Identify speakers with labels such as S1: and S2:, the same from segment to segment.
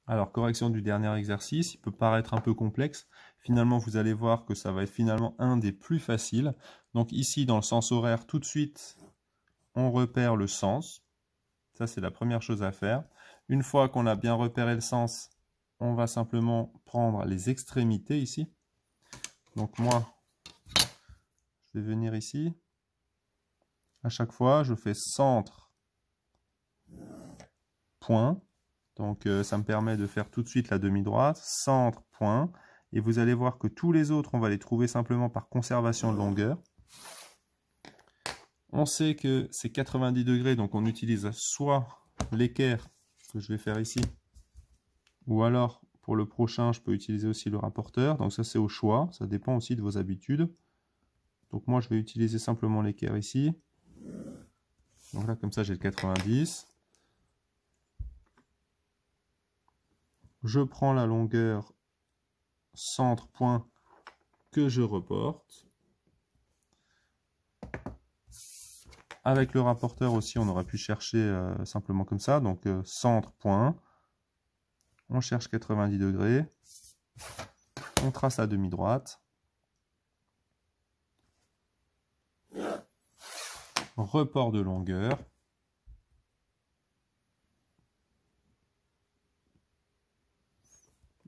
S1: Alors, correction du dernier exercice, il peut paraître un peu complexe. Finalement, vous allez voir que ça va être finalement un des plus faciles. Donc ici, dans le sens horaire, tout de suite, on repère le sens. Ça, c'est la première chose à faire. Une fois qu'on a bien repéré le sens, on va simplement prendre les extrémités ici. Donc moi, je vais venir ici. À chaque fois, je fais centre, point. Donc ça me permet de faire tout de suite la demi-droite, centre, point. Et vous allez voir que tous les autres, on va les trouver simplement par conservation de longueur. On sait que c'est 90 degrés, donc on utilise soit l'équerre que je vais faire ici, ou alors pour le prochain, je peux utiliser aussi le rapporteur. Donc ça, c'est au choix, ça dépend aussi de vos habitudes. Donc moi, je vais utiliser simplement l'équerre ici. Donc là, comme ça, j'ai le 90. Je prends la longueur centre point que je reporte. Avec le rapporteur aussi, on aurait pu chercher simplement comme ça. Donc centre point. On cherche 90 degrés. On trace la demi-droite. Report de longueur.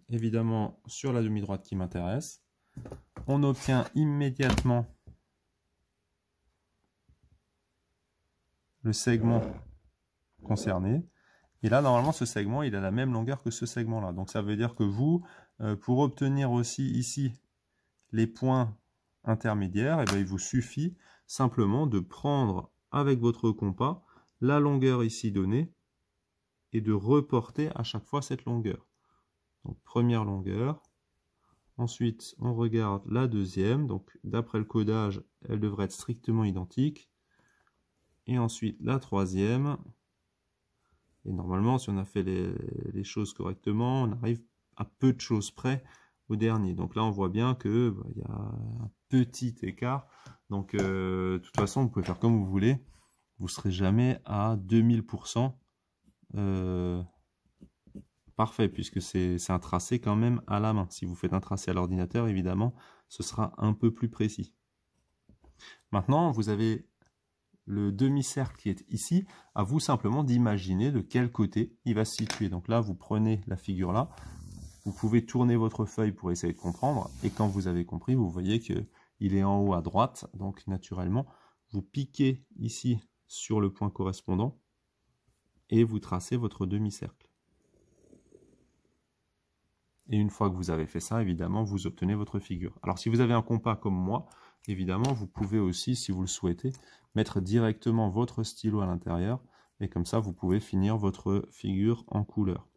S1: Évidemment sur la demi-droite qui m'intéresse. On obtient immédiatement le segment concerné. Et là, normalement, ce segment, il a la même longueur que ce segment-là. Donc ça veut dire que vous, pour obtenir aussi ici les points intermédiaires, eh bien, il vous suffit simplement de prendre avec votre compas la longueur ici donnée et de reporter à chaque fois cette longueur. Donc première longueur. Ensuite, on regarde la deuxième. Donc d'après le codage, elle devrait être strictement identique. Et ensuite la troisième. Et normalement, si on a fait les choses correctement, on arrive à peu de choses près au dernier. Donc là, on voit bien que y a un petit écart. Donc de toute façon, vous pouvez faire comme vous voulez. Vous ne serez jamais à 2000% parfait, puisque c'est un tracé quand même à la main. Si vous faites un tracé à l'ordinateur, évidemment, ce sera un peu plus précis. Maintenant, vous avez le demi-cercle qui est ici, à vous simplement d'imaginer de quel côté il va se situer. Donc là, vous prenez la figure là, vous pouvez tourner votre feuille pour essayer de comprendre, et quand vous avez compris, vous voyez qu'il est en haut à droite, donc naturellement, vous piquez ici sur le point correspondant, et vous tracez votre demi-cercle. Et une fois que vous avez fait ça, évidemment, vous obtenez votre figure. Alors si vous avez un compas comme moi, évidemment, vous pouvez aussi, si vous le souhaitez, mettre directement votre stylo à l'intérieur. Et comme ça, vous pouvez finir votre figure en couleur.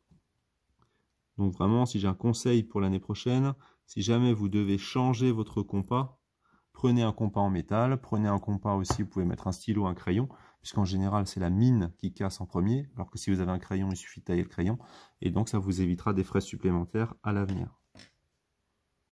S1: Donc vraiment, si j'ai un conseil pour l'année prochaine, si jamais vous devez changer votre compas, prenez un compas en métal, prenez un compas aussi, vous pouvez mettre un stylo, un crayon, puisqu'en général, c'est la mine qui casse en premier, alors que si vous avez un crayon, il suffit de tailler le crayon, et donc ça vous évitera des frais supplémentaires à l'avenir.